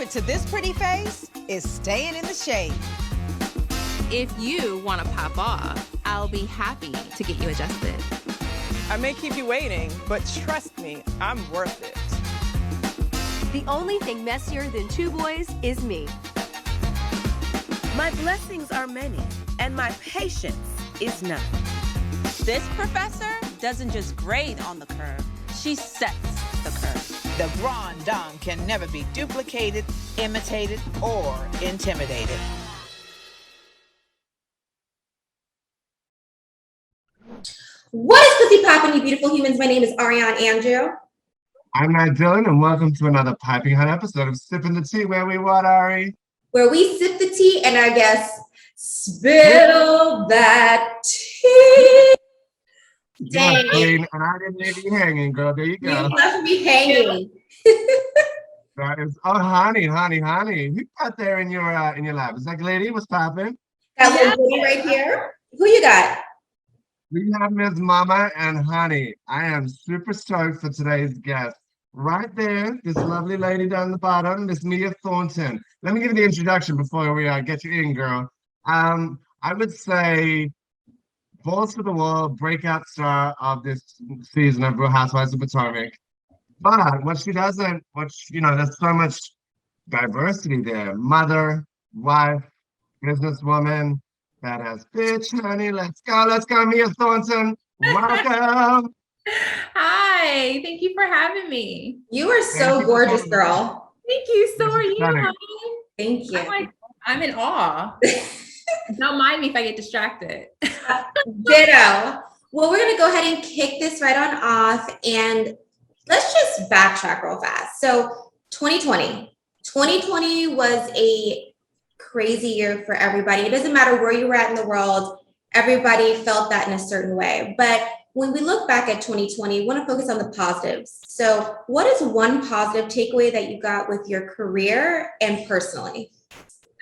secret to this pretty face is staying in the shade. If you want to pop off, I'll be happy to get you adjusted. I may keep you waiting, but trust me, I'm worth it. The only thing messier than two boys is me. My blessings are many, and my patience is none. This professor doesn't just grade on the curve, she sets the curve. The Grand Dame can never be duplicated, imitated, or intimidated. What is pussy poppin', you beautiful humans? My name is Ariane Andrew. I'm Matt Dillon, and welcome to another piping hot episode of Sippin' the Tea, where we what, Ari? Where we sip the tea and our guests spill that tea. Yeah, Dang. Queen, and I didn't leave you hanging, girl. There you go. You left me hanging. That is, oh, honey. Who got there in your lab? Is that lady? What's popping? That little lady right here. Who you got? We have Ms. Mama and Honey. I am super stoked for today's guest. Right there, this lovely lady down the bottom, Miss Mia Thornton. Let me give you the introduction before we get you in, girl. I would say balls to the wall, breakout star of this season of Real Housewives of Potomac. But what she doesn't, there's so much diversity there. Mother, wife, businesswoman, badass bitch, honey. Let's go, Mia Thornton. Welcome. Hi, thank you for having me. You are so gorgeous, girl. Thank you. So are you, honey. Thank you. I'm in awe. Don't mind me if I get distracted. Ditto. Well, we're gonna go ahead and kick this right on off, and let's just backtrack real fast. So 2020 was a crazy year for everybody. It doesn't matter where you were at in the world, everybody felt that in a certain way. But when we look back at 2020, we want to focus on the positives. So what is one positive takeaway that you got with your career and personally?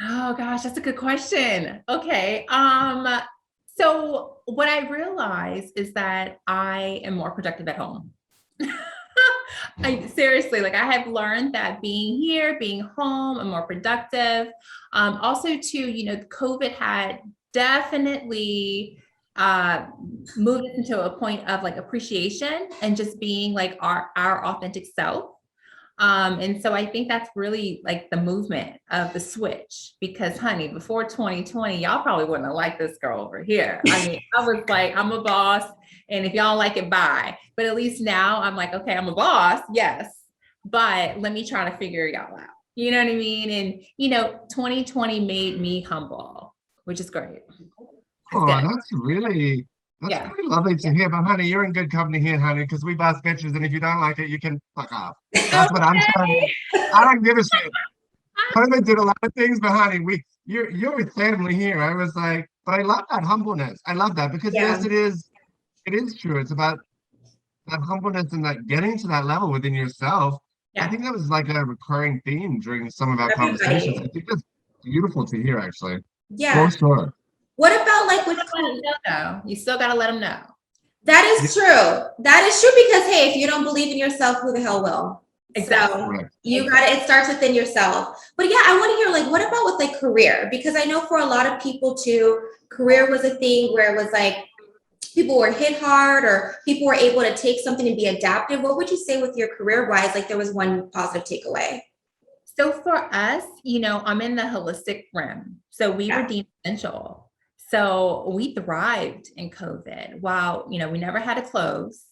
Oh gosh, that's a good question. Okay. So what I realized is that I am more productive at home. Seriously, I have learned that being here, being home, I'm more productive. Also too, COVID had definitely moved us into a point of appreciation and just being our authentic self. And so I think that's really the movement of the switch, because honey, before 2020, y'all probably wouldn't have liked this girl over here. I mean, I was I'm a boss, and if y'all like it, bye. But at least now I'm okay, I'm a boss, yes, but let me try to figure y'all out. You know what I mean? And 2020 made me humble, which is great. That's really lovely to hear. But honey, you're in good company here, honey, because we boss bitches, and if you don't like it, you can fuck off. That's what I'm telling you. I don't give a shit. COVID did a lot of things, but honey, you're with family here. I was but I love that humbleness. I love that because yes, it is true. It's about that humbleness and getting to that level within yourself. Yeah. I think that was a recurring theme during some of our conversations. I think that's beautiful to hear, actually. Yeah. For sure. What about with you still gotta let them know. That is true. That is true, because hey, if you don't believe in yourself, who the hell will? Exactly. So you got it starts within yourself. But yeah, I want to hear what about with career? Because I know for a lot of people too, career was a thing where it was people were hit hard, or people were able to take something and be adaptive. What would you say with your career wise? There was one positive takeaway. So for us, I'm in the holistic realm. So we were deemed essential. So we thrived in COVID. While, we never had to close,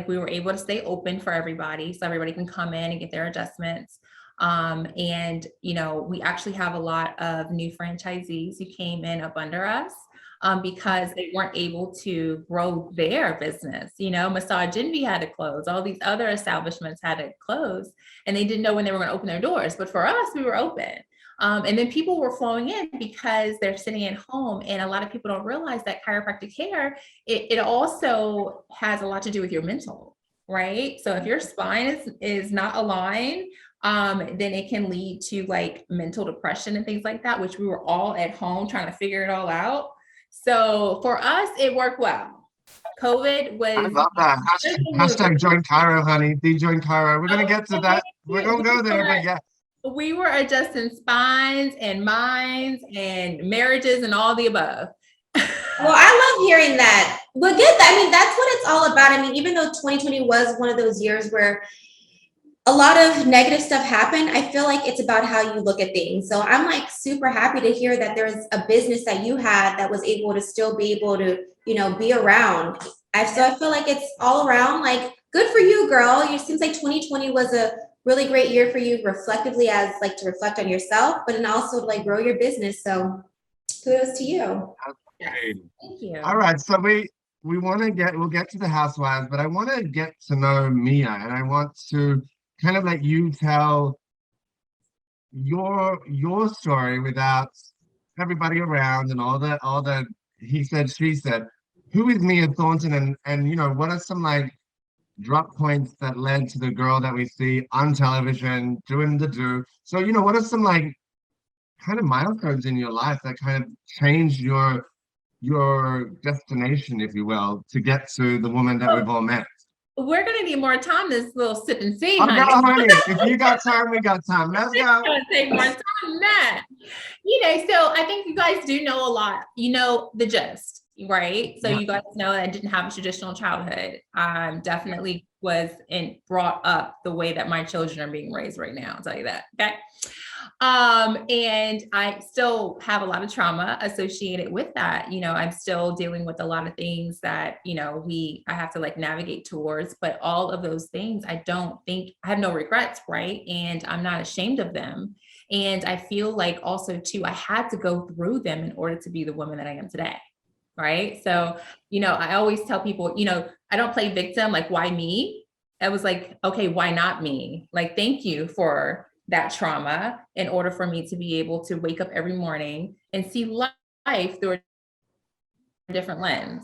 we were able to stay open for everybody, so everybody can come in and get their adjustments. And, we actually have a lot of new franchisees who came in up under us because they weren't able to grow their business. Massage Envy had to close. All these other establishments had to close, and they didn't know when they were going to open their doors. But for us, we were open. And then people were flowing in because they're sitting at home. And a lot of people don't realize that chiropractic care, it also has a lot to do with your mental, right? So if your spine is not aligned, then it can lead to mental depression and things like that, which we were all at home trying to figure it all out. So for us, it worked well. COVID was. I love that. Hashtag join Cairo, honey. The join Cairo. We're going to get to that. We're going to go there, but yeah. We were adjusting spines and minds and marriages and all the above. Well, I love hearing that. But good. I mean, that's what it's all about. I mean, even though 2020 was one of those years where a lot of negative stuff happened, I feel like it's about how you look at things. So I'm like super happy to hear that there's a business that you had that was able to still be able to, be around. So I feel like it's all around like good for you, girl. It seems like 2020 was a really great year for you reflectively as like to reflect on yourself, but then also to like grow your business. So kudos to you. Great. Thank you. All right, so we'll get to the housewives, but I want to get to know Mia, and I want to kind of let you tell your story without everybody around and all the he said, she said. Who is Mia Thornton, and what are some like drop points that led to the girl that we see on television doing the do? So, what are some like kind of milestones in your life that kind of changed your destination, if you will, to get to the woman that we've all met? We're gonna need more time this little sip and see, Oh, honey. no, honey, if you got time, we got time. Let's It's go. gonna take more time than that. So I think you guys do know a lot. You know the gist, right? So Yeah. you guys know that I didn't have a traditional childhood. Definitely was brought up the way that my children are being raised right now. I'll tell you that. Okay. And I still have a lot of trauma associated with that. I'm still dealing with a lot of things that, I have to like navigate towards, but all of those things, I have no regrets, right? And I'm not ashamed of them. And I feel like also too, I had to go through them in order to be the woman that I am today. Right. So, I always tell people, I don't play victim, like, why me? I was like, okay, why not me? Like, thank you for that trauma in order for me to be able to wake up every morning and see life through a different lens.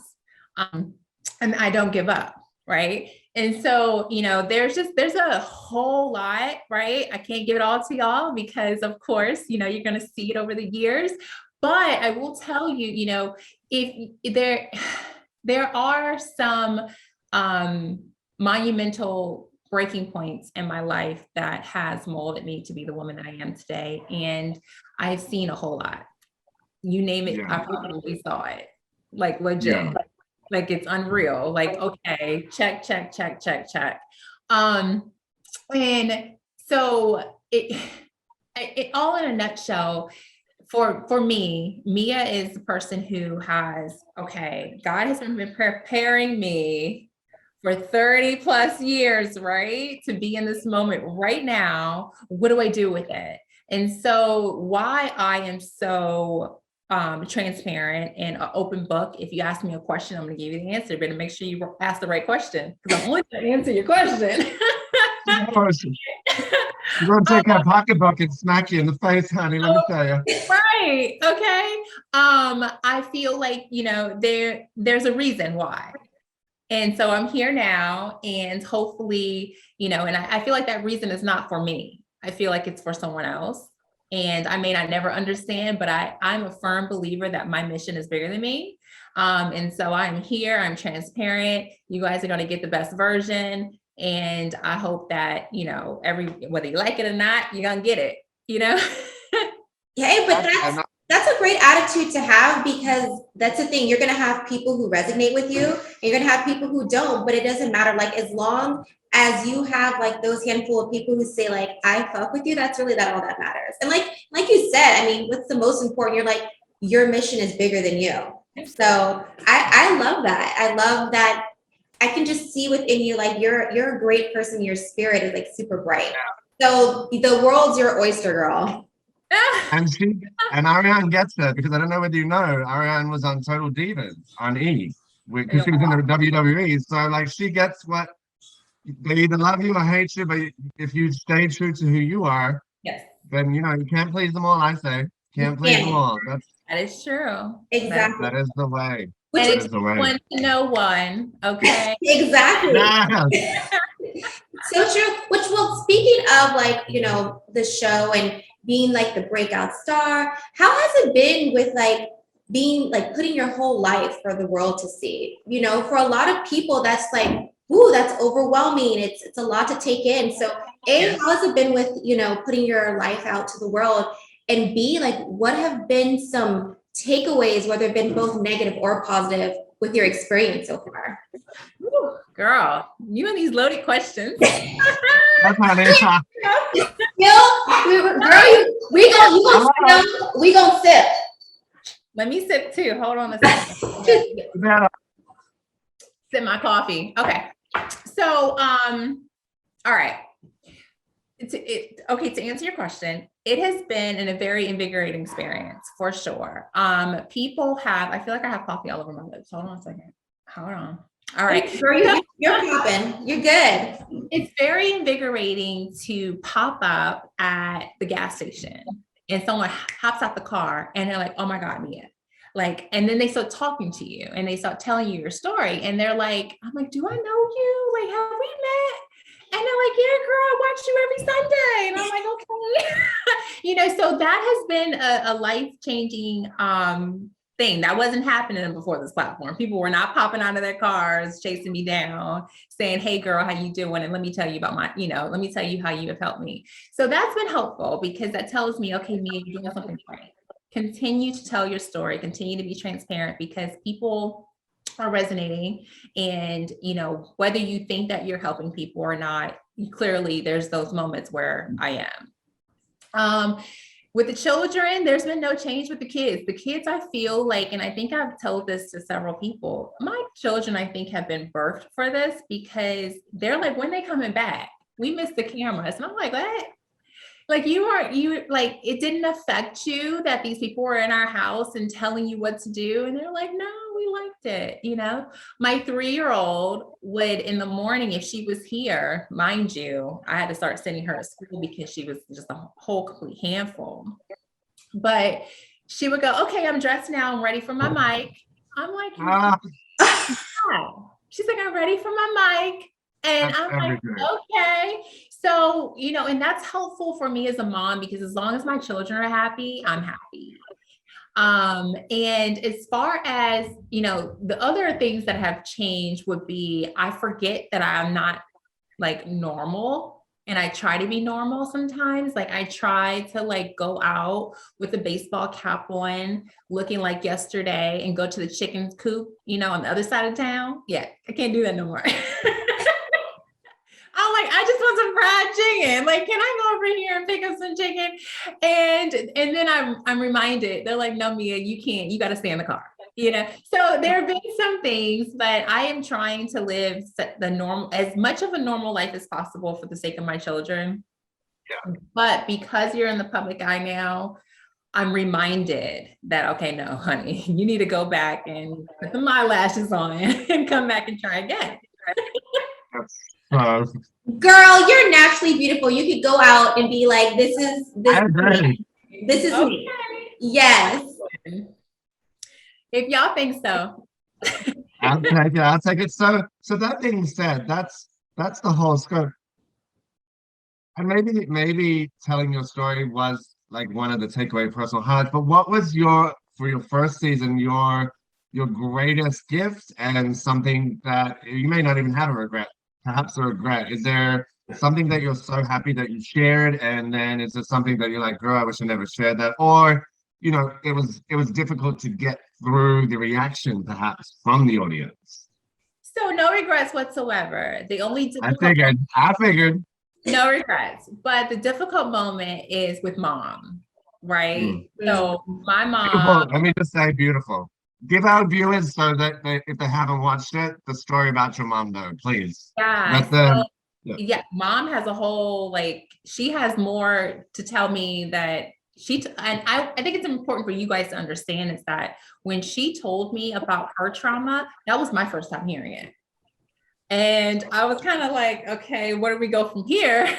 And I don't give up. Right. And so, there's a whole lot, right? I can't give it all to y'all because of course, you're going to see it over the years. But I will tell you, if there are some monumental breaking points in my life that has molded me to be the woman that I am today. And I've seen a whole lot. You name it, I probably saw it. Like legit. Yeah. Like it's unreal. Like, okay, check. And so it all in a nutshell. For me, Mia is the person who God has been preparing me for 30 plus years, right? To be in this moment right now. What do I do with it? And so why I am so transparent and an open book. If you ask me a question, I'm going to give you the answer, but make sure you ask the right question because I'm only going to answer your question. You're going to take that pocketbook and smack you in the face, honey, let me tell you. Right. Okay. I feel like, there's a reason why. And so I'm here now and hopefully, and I feel like that reason is not for me. I feel like it's for someone else. And I may not never understand, but I'm a firm believer that my mission is bigger than me. And so I'm here, I'm transparent. You guys are going to get the best version. And I hope that, whether you like it or not, you're going to get it, Hey, but that's a great attitude to have because that's the thing. You're going to have people who resonate with you and you're going to have people who don't, but it doesn't matter. Like, as long as you have like those handful of people who say like, I fuck with you, that's really all that matters. And like you said, I mean, what's the most important? You're like, your mission is bigger than you. So I love that. I love that. I can just see within you, like you're a great person. Your spirit is like super bright. So the world's your oyster, girl. And Ariane gets it because I don't know whether you know, Ariane was on Total Divas on E because she was in the WWE. So like she gets what they either love you or hate you, but if you stay true to who you are, yes, then you can't please them all. I say can't please them all. That is true. Exactly. That is the way. And it's one to know one. Okay. Exactly. Yes. So true. Speaking of like, the show and being like the breakout star, how has it been with like being like putting your whole life for the world to see? For a lot of people, that's like, ooh, that's overwhelming. It's a lot to take in. So A, how has it been with, putting your life out to the world? And B, like, what have been some takeaways, whether it been both negative or positive, with your experience so far? Ooh, girl, you and these loaded questions. That's how they talk. We gonna sip. Let me sip too. Hold on a second. Sip my coffee. Okay. So, all right. Okay, to answer your question, it has been a very invigorating experience for sure. People have, I feel like I have coffee all over my lips. Hold on a second. Hold on. All right. Girl, you're popping. You're good. It's very invigorating to pop up at the gas station and someone hops out the car and they're like, oh my God, Mia. Like, and then they start talking to you and they start telling you your story. And they're like, I'm like, do I know you? Like, have we met? And they're like, yeah, girl, I watch you every Sunday. And I'm like, okay. So that has been a life-changing thing that wasn't happening before this platform. People were not popping out of their cars, chasing me down, saying, hey girl, how you doing? And let me tell you about let me tell you how you have helped me. So that's been helpful because that tells me, okay, Mia, you're doing something right. Continue to tell your story, continue to be transparent because people are resonating. And, whether you think that you're helping people or not, clearly there's those moments where I am. With the children, there's been no change with the kids. The kids, I feel like, and I think I've told this to several people, my children, I think, have been birthed for this because they're like, when they coming back? We missed the cameras. And I'm like, what? Like it didn't affect you that these people were in our house and telling you what to do. And they're like, no, we liked it. My 3-year-old would in the morning, if she was here, mind you, I had to start sending her to school because she was just a whole complete handful. But she would go, okay, I'm dressed now. I'm ready for my mic. I'm like, she's like, I'm ready for my mic. And I'm like, okay. So, and that's helpful for me as a mom because as long as my children are happy, I'm happy. And as far as, the other things that have changed would be, I forget that I'm not like normal and I try to be normal sometimes. Like I try to like go out with a baseball cap on, looking like yesterday and go to the chicken coop, on the other side of town. Yeah, I can't do that no more. I'm like, I just want some fried chicken. Like, can I go over here and pick up some chicken? And then I'm reminded, they're like, no, Mia, you can't, you got to stay in the car, So there have been some things, but I am trying to live as much of a normal life as possible for the sake of my children. Yeah. But because you're in the public eye now, I'm reminded that, okay, no, honey, you need to go back and put some eyelashes on and come back and try again. Girl, you're naturally beautiful. You could go out and be like, this is me. This is me. Yes. If y'all think so. I'll take it. So that being said, that's the whole scope. And maybe telling your story was like one of the takeaway personal highlights, but what was for your first season, your greatest gift and something that you may not even have a regret? Perhaps a regret. Is there something that you're so happy that you shared, and then is there something that you're like, girl, I wish I never shared that, or it was difficult to get through the reaction perhaps from the audience? So no regrets whatsoever. The only I figured no regrets, but the difficult moment is with mom, right? So my mom. Beautiful. Let me just say, beautiful. Give our viewers so that if they haven't watched it, the story about your mom, though, please. Yeah. Yeah, mom has a whole, she has more to tell me that and I think it's important for you guys to understand is that when she told me about her trauma, that was my first time hearing it. And I was kind of like, okay, where do we go from here?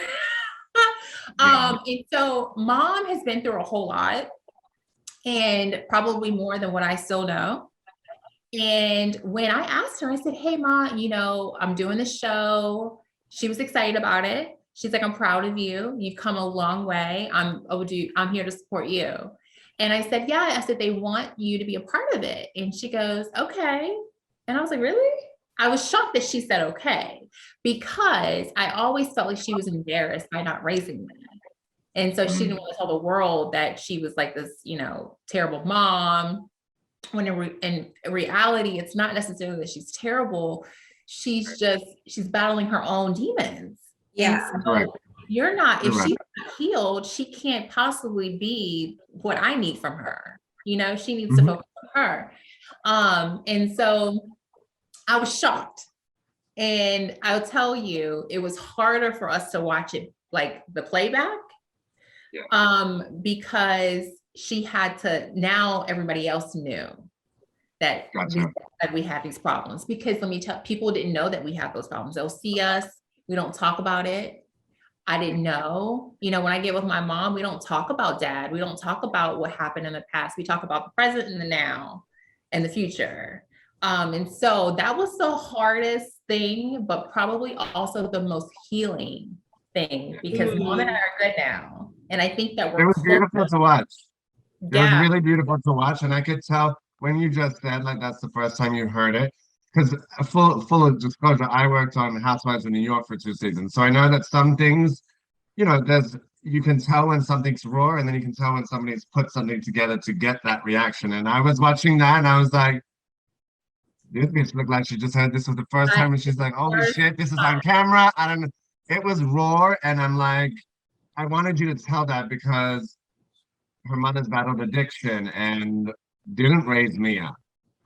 And so mom has been through a whole lot. And probably more than what I still know. And when I asked her, I said, hey, Ma, I'm doing this show. She was excited about it. She's like, I'm proud of you. You've come a long way. I'm here to support you. And I said, yeah. I said, they want you to be a part of it. And she goes, okay. And I was like, really? I was shocked that she said okay, because I always felt like she was embarrassed by not raising me. And so she didn't want to tell the world that she was like this, terrible mom. When in reality, it's not necessarily that she's terrible. She's battling her own demons. Yeah. And so you're not, if Correct. she's not healed, she can't possibly be what I need from her. She needs to focus on her. And so I was shocked. And I'll tell you, it was harder for us to watch it, like the playback, because she had to, now everybody else knew that, that we had these problems. Because let me tell, people didn't know that we had those problems. They'll see us, we don't talk about it. I didn't know. When I get with my mom, we don't talk about dad. We don't talk about what happened in the past. We talk about the present and the now and the future. And so that was the hardest thing, but probably also the most healing thing, because mom and I are good now. And I think that It was beautiful to watch. It was Yeah. really beautiful to watch. And I could tell when you just said, like, that's the first time you heard it. Because full of disclosure, I worked on Housewives of New York for 2 seasons. So I know that some things, you can tell when something's raw, and then you can tell when somebody's put something together to get that reaction. And I was watching that and I was like, this bitch looked like she just heard this was the first time, and she's like, holy shit, this is on camera. I don't know. It was raw, and I'm like, I wanted you to tell that because her mother's battled addiction and didn't raise Mia.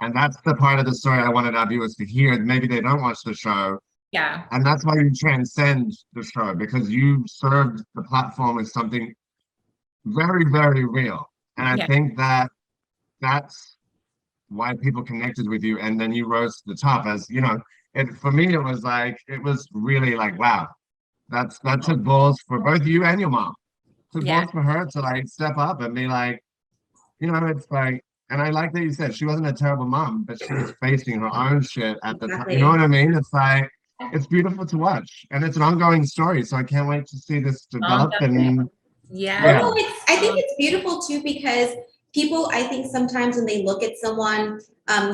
And that's the part of the story I wanted our viewers to hear. Maybe they don't watch the show. Yeah. And that's why you transcend the show, because you served the platform with something very, very real. And I think that that's why people connected with you. And then you rose to the top, as for me, it was really like, wow, that took balls for both you and your mom. Took balls for her to like step up and be like, it's like, and I like that you said she wasn't a terrible mom, but she was facing her own shit at the time. You know what I mean? It's like, it's beautiful to watch, and it's an ongoing story. So I can't wait to see this develop. And Well, I think it's beautiful too, because people, I think sometimes when they look at someone,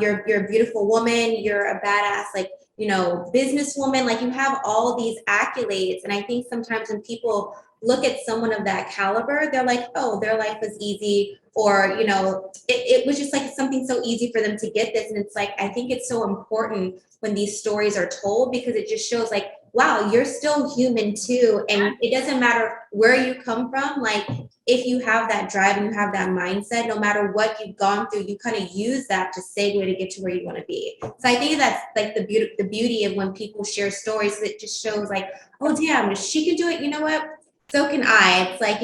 you're a beautiful woman, you're a badass, like, businesswoman, like you have all these accolades. And I think sometimes when people look at someone of that caliber, they're like, oh, their life was easy, or, it was just like something so easy for them to get this. And it's like, I think it's so important when these stories are told, because it just shows like, wow, you're still human too. And it doesn't matter where you come from. Like, if you have that drive and you have that mindset, no matter what you've gone through, you kind of use that to segue to get to where you want to be. So I think that's like the beauty of when people share stories. It just shows like, oh damn, if she can do it, you know what? So can I. It's like,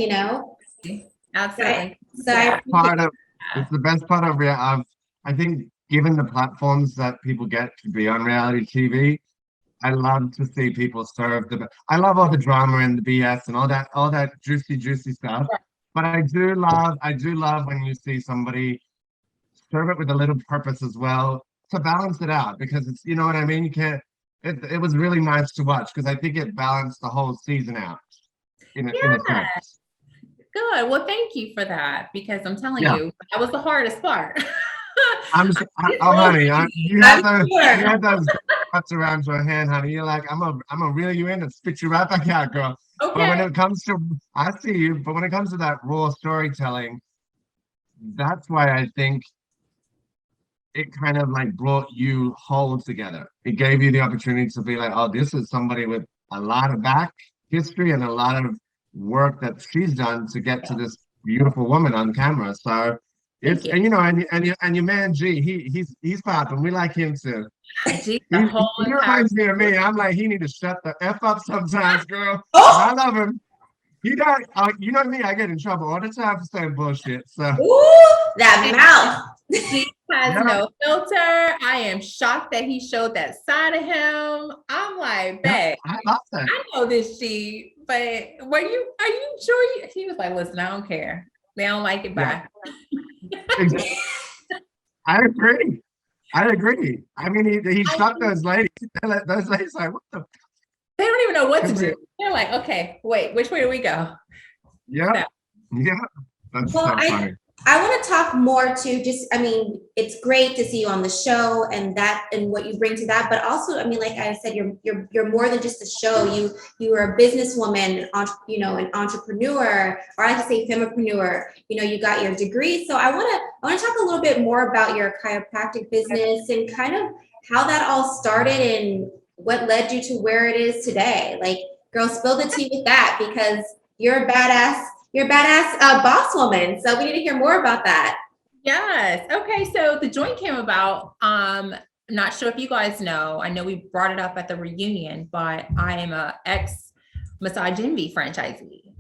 Absolutely. It's the best part of I think, given the platforms that people get to be on reality TV, I love to see people serve I love all the drama and the BS and all that juicy stuff. But I do love when you see somebody serve it with a little purpose as well to balance it out, because it's, you know what I mean? You can't, it was really nice to watch, because I think it balanced the whole season out in a sense. Good. Well, thank you for that, because I'm telling you, that was the hardest part. Honey, you had those cuts around your hand, honey. You're like, I'm gonna reel you in and spit you right back out, girl. Okay. But when it comes to, I see you, but when it comes to that raw storytelling, that's why I think it kind of like brought you whole together. It gave you the opportunity to be like, oh, this is somebody with a lot of back history and a lot of work that she's done to get to this beautiful woman on camera. So it's, and your man G, he's popping. We like him too. He reminds me of me. I'm like, he need to shut the F up sometimes, girl. I love him. You know me, I get in trouble all the time for saying bullshit. So that mouth. He has no filter. I am shocked that he showed that side of him. I'm like, babe, I love that. I know this G, but are you sure? He was like, listen, I don't care. They don't like it, bye. I agree. I mean, he shocked those ladies. Those ladies like, what the? They don't even know what to do. They're like, okay, wait, which way do we go? Yeah. That's so funny. I want to talk more to just, I mean, it's great to see you on the show and that and what you bring to that, but also, I mean, like I said, you're more than just a show. You are a businesswoman, you know, an entrepreneur, or I like to say femmipreneur. You know, you got your degree. So I want to talk a little bit more about your chiropractic business and kind of how that all started and what led you to where it is today. Like, girl, spill the tea with that because you're a badass. You're a badass boss woman. So we need to hear more about that. Yes. Okay. So the joint came about. Not sure if you guys know. I know we brought it up at the reunion, but I am a ex Massage Envy franchisee.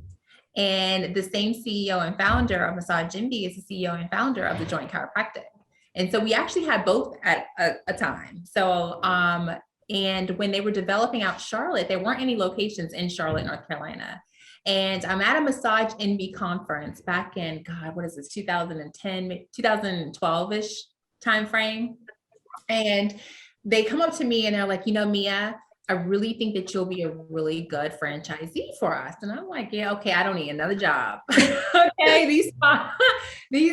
And the same CEO and founder of Massage Envy is the CEO and founder of the Joint Chiropractic. And so we actually had both at a time. So and when they were developing out Charlotte, there weren't any locations in Charlotte, North Carolina. And I'm at a Massage Envy conference back in, God, what is this, 2010, 2012-ish timeframe. And they come up to me and they're like, you know, Mia, I really think that you'll be a really good franchisee for us. And I'm like, yeah, okay, I don't need another job. Okay, these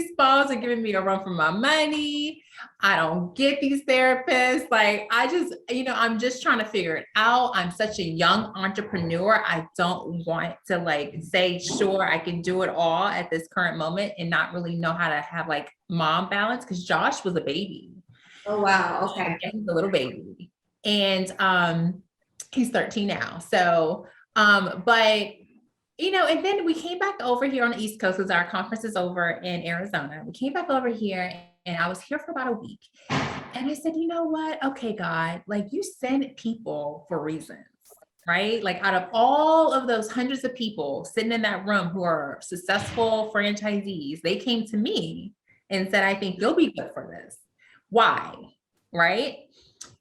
spas are giving me a run for my money. I don't get these therapists. Like, I just, you know, I'm just trying to figure it out. I'm such a young entrepreneur. I don't want to like say, sure, I can do it all at this current moment and not really know how to have like mom balance because Josh was a baby. Oh, wow. Okay. He's a little baby. And he's 13 now. So, but you know, and then we came back over here on the East Coast because our conference is over in Arizona. We came back over here and I was here for about a week. And I said, you know what? Okay, God, like you send people for reasons, right? Like out of all of those hundreds of people sitting in that room who are successful franchisees, they came to me and said, I think you'll be good for this. Why? Right?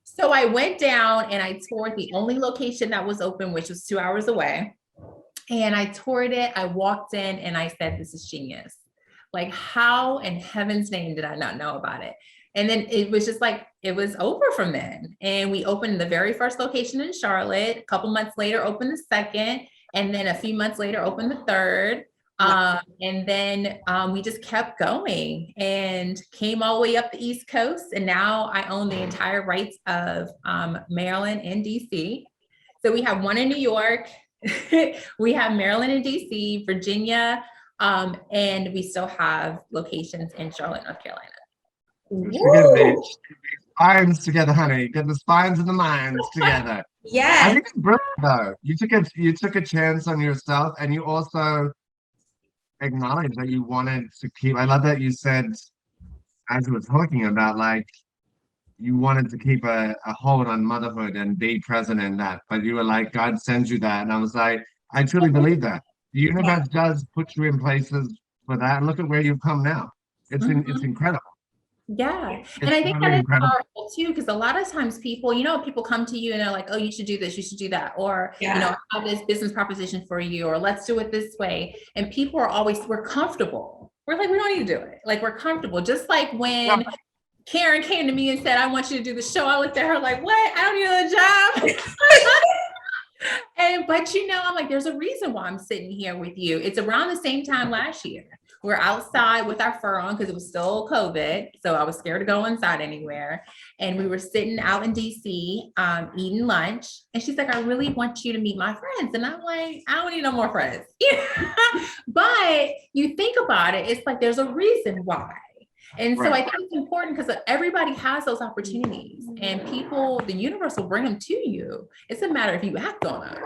So I went down and I toured the only location that was open, which was 2 hours away. And I toured it. I walked in and I said, this is genius. Like, how in heaven's name did I not know about it? And then it was just like, it was over from then. And we opened the very first location in Charlotte. A couple months later, opened the second. And then a few months later, opened the third. And then we just kept going and came all the way up the East Coast. And now I own the entire rights of Maryland and DC. So we have one in New York. We have Maryland and DC, Virginia, and we still have locations in Charlotte, North Carolina. Get the spines together, honey. Get the spines and the minds together. Yeah. I think it's brilliant though. You took a chance on yourself and you also acknowledged that you wanted to keep. I love that you said, as you were talking about, like you wanted to keep a hold on motherhood and be present in that, but you were like, God sends you that. And I was like, I truly believe that. The universe does put you in places for that. And look at where you've come now. It's incredible. Yeah. And I think that is powerful too, because a lot of times people, you know, people come to you and they're like, oh, you should do this, you should do that. Or, you know, I have this business proposition for you, or let's do it this way. And people are always, we're comfortable. We're like, we don't need to do it. Like, we're comfortable. Just like when Karen came to me and said, I want you to do the show. I looked at her like, what? I don't need another job. But you know, I'm like, there's a reason why I'm sitting here with you. It's around the same time last year. We're outside with our fur on because it was still COVID. So I was scared to go inside anywhere. And we were sitting out in DC eating lunch. And she's like, I really want you to meet my friends. And I'm like, I don't need no more friends. But you think about it, it's like there's a reason why. And so I think it's important because everybody has those opportunities and people, the universe will bring them to you. It's a matter if you act on it.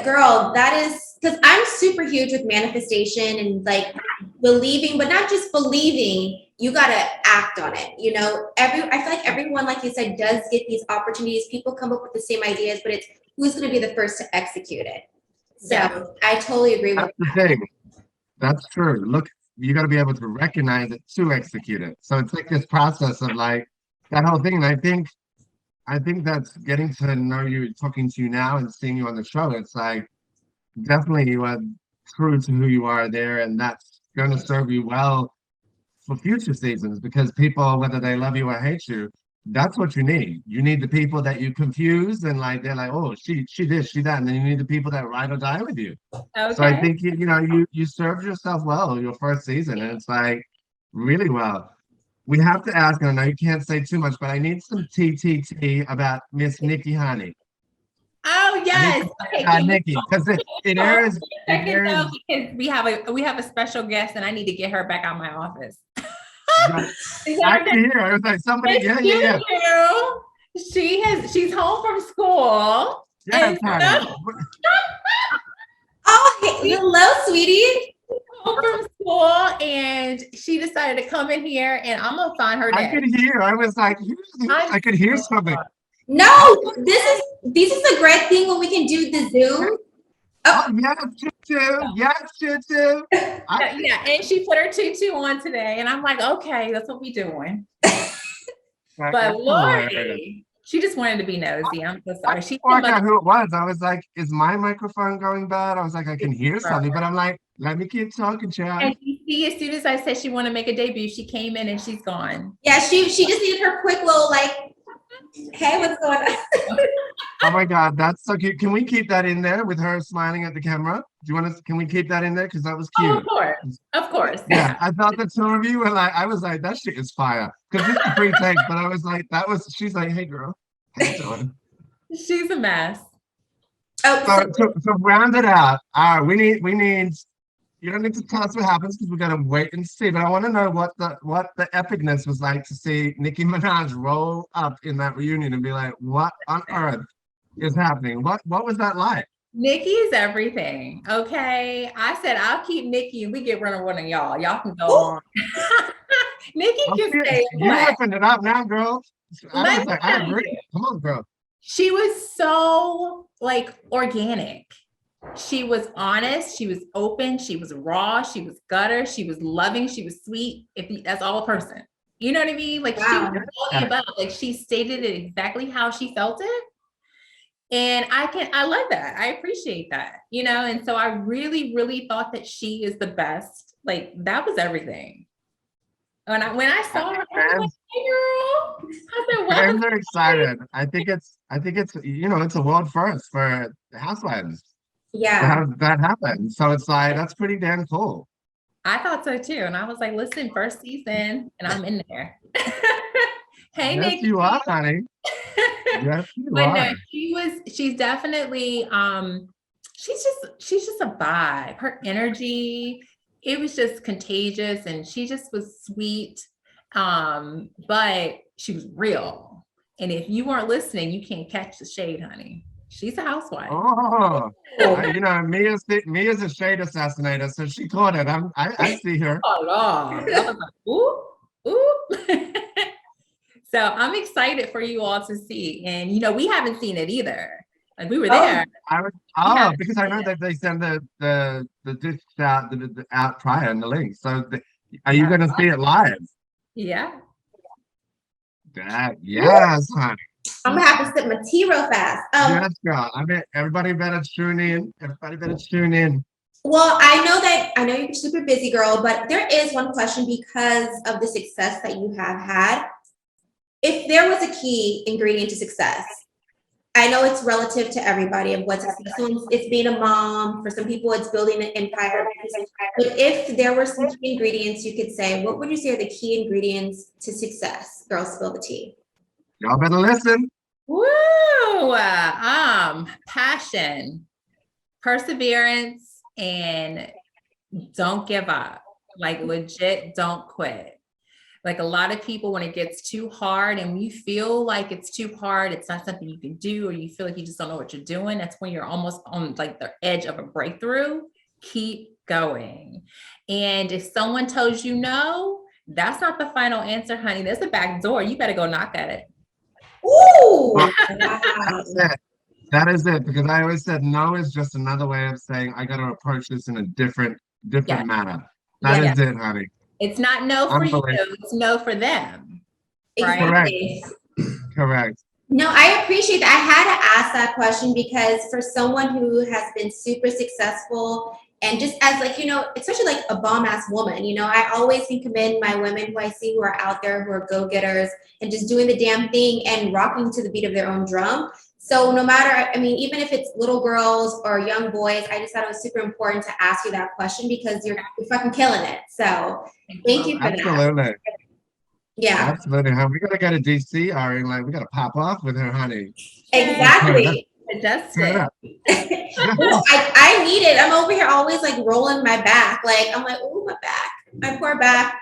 Girl, that is because I'm super huge with manifestation and like believing, but not just believing, you got to act on it. You know, I feel like everyone, like you said, does get these opportunities. People come up with the same ideas, but it's who's going to be the first to execute it. So I totally agree with that. The thing. That's true. Look, you got to be able to recognize it to execute it. So it's like this process of like that whole thing. And I think that's getting to know you, talking to you now and seeing you on the show. It's like definitely you are true to who you are there, and that's going to serve you well for future seasons because people, whether they love you or hate you, that's what you need. You need the people that you confuse and like they're like, oh, she this, she that, and then you need the people that ride or die with you. So I Okay. think you served yourself well your first season, and it's like really well. We have to ask, and I know you can't say too much, but I need some TTT about Miss Nikki Honey. Oh I need yes. to talk Okay. about Can we Nikki because it hold airs. on a It second airs. though, because we have a special guest, and I need to get her back out of my office. Right. Is I that okay? can hear. It was like somebody. Miss Yeah, yeah, yeah. She's home from school. Yes, And honey. so Oh, she's hello, sweetie. home from school, and she decided to come in here, and I'm gonna find her I dad. could hear. I was like, I could hear something. No, this is a great thing when we can do the Zoom. Oh, yes, Choo-choo. Yes, Choo-choo. Yeah, and she put her tutu on today, and I'm like, okay, that's what we doing. But That's hilarious. Lori, she just wanted to be nosy. I'm so sorry. She's I worked out who it was. I was like, is my microphone going bad? I was like, I can hear something, but I'm like, let me keep talking, child. and you see, as soon as I said she wanted to make a debut, she came in and she's gone. Yeah, she just needed her quick little like, hey, what's going on? Oh my God, that's so cute. Can we keep that in there with her smiling at the camera? Do you want to, can we keep that in there? Because that was Oh, cute. of course. Of course. Yeah, I thought the two of you were like, I was like, that shit is fire. Because this is pre-tape, but I was like, she's like, hey girl, how you doing? She's a mess. Oh, So round it out. We need, you don't need to tell us what happens because we're gonna wait and see, but I want to know what the epicness was like to see Nicki Minaj roll up in that reunion and be like, what on earth is happening? What was that like? Nikki is everything. Okay. I said I'll keep Nikki and we get rid of one of y'all. Y'all can go on. Nikki can stay in You black. opened it up now, girl. I was like, I Let me tell agree. you. Come on, girl. She was so like organic. She was honest, she was open, she was raw, she was gutter, she was loving, she was sweet. That's all a person. You know what I mean? Like she was all the above. Like she stated it exactly how she felt it. And I love that. I appreciate that, and so I really, really thought that she is the best. Like that was everything. When I saw her, I was like, hey girl. I said, Fans are excited. I think it's it's a world first for the Housewives to yeah. have that happen. So it's like that's pretty damn cool. I thought so too. And I was like, listen, first season, and I'm in there. Hey, Yes, Nikki. you are, honey. Yes, you But no, are. she's definitely she's just a vibe. Her energy, it was just contagious, and she just was sweet. But she was real. And if you weren't listening, you can't catch the shade, honey. She's a housewife. Oh, Mia's a shade assassinator, so she caught it. I see her. Oh Lord. I was like, ooh, ooh. So I'm excited for you all to see. And we haven't seen it either. Like we were there. Because I know that they send the disc out out prior in the link. So are you gonna see it live? Yeah. Yes, honey. I'm gonna have to sip my tea real fast. Yes, girl. I mean, everybody better tune in. Well, I know you're super busy, girl, but there is one question because of the success that you have had. If there was a key ingredient to success, I know it's relative to everybody of what's successful. It's being a mom. For some people, it's building an empire. But if there were some key ingredients you could say, what would you say are the key ingredients to success? Girls, spill the tea. Y'all better listen. Woo! Passion, perseverance, and don't give up. Like legit, don't quit. Like a lot of people, when it gets too hard and you feel like it's too hard, it's not something you can do, or you feel like you just don't know what you're doing. That's when you're almost on like the edge of a breakthrough. Keep going. And if someone tells you no, that's not the final answer, honey. There's a back door. You better go knock at it. Ooh! That is it. Because I always said no is just another way of saying I got to approach this in a different manner. That is it, honey. It's not no for you, it's no for them. Right? Correct. No, I appreciate that. I had to ask that question because for someone who has been super successful And just as like, especially like a bomb ass woman, I always can commend my women who I see who are out there, who are go-getters and just doing the damn thing and rocking to the beat of their own drum. So no matter, even if it's little girls or young boys, I just thought it was super important to ask you that question because you're fucking killing it. So thank you for that. Absolutely. Yeah. Absolutely. We gotta go to DC, Ari. Like we gotta pop off with her, honey. Exactly. That's Turn it. it up. I need it. I'm over here always like rolling my back. Like I'm like, oh, my back, my poor back.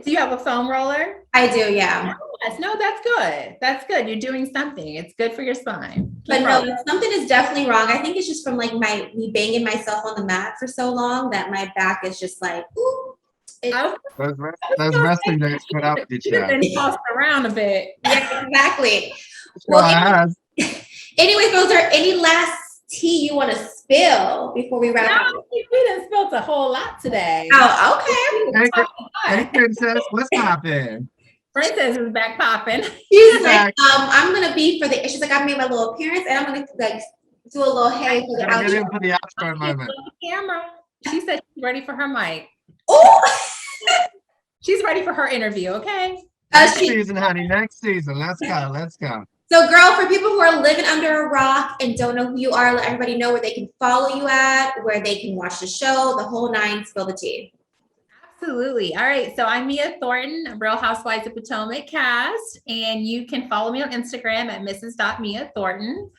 Do you have a foam roller? I do, yeah. Yes, no, that's good. That's good. You're doing something. It's good for your spine. But no, something is definitely wrong. I think it's just from like me banging myself on the mat for so long that my back is just like, ooh. Those wrestling days put out with each other. Tossed around a bit. Yeah, exactly. Well, anyways, girls, are any last tea you want to spill before we wrap up? We done spilled a whole lot today. Oh, okay. Hey, princess, what's poppin'? Princess is back popping. She's like, I'm gonna be she's like, I made my little appearance and I'm gonna like do a little hey for the outro. For the outro moment. Camera. She said she's ready for her mic. Oh, she's ready for her interview. Okay. Next season, honey. Next season. Let's go. Let's go. So, girl, for people who are living under a rock and don't know who you are, let everybody know where they can follow you at, where they can watch the show, the whole nine, spill the tea. Absolutely. All right. So I'm Mia Thornton, Real Housewives of Potomac cast, and you can follow me on Instagram at Mrs.MiaThornton.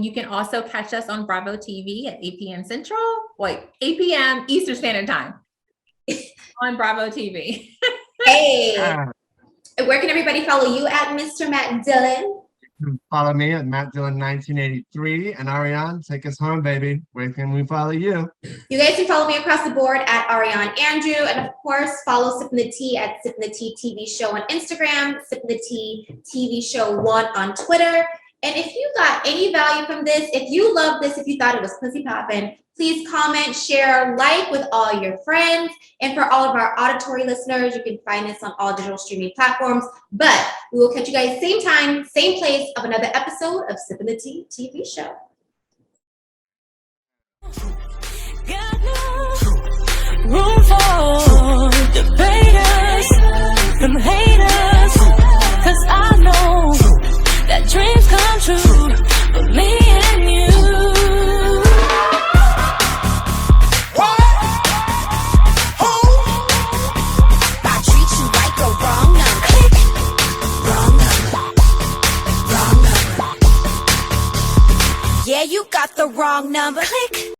You can also catch us on Bravo TV at 8 p.m. Central, 8 p.m. Eastern Standard Time on Bravo TV. Hey, where can everybody follow you at, Mr. Matt Dillon? Follow me at Matt Dillon 1983. And Ariane, take us home, baby. Where can we follow you? You guys can follow me across the board at Ariane Andrew. And of course, follow Sippin' the Tea at Sippin' the Tea TV Show on Instagram, Sippin' the Tea TV Show 1 on Twitter. And if you got any value from this, if you love this, if you thought it was pussy poppin', please comment, share, like with all your friends. And for all of our auditory listeners, you can find us on all digital streaming platforms. But we will catch you guys same time, same place of another episode of Sippin' the Tea TV Show. Got no room for debaters, them haters, 'cause I know that dreams come true for me and you. Yeah, you got the wrong number. Click.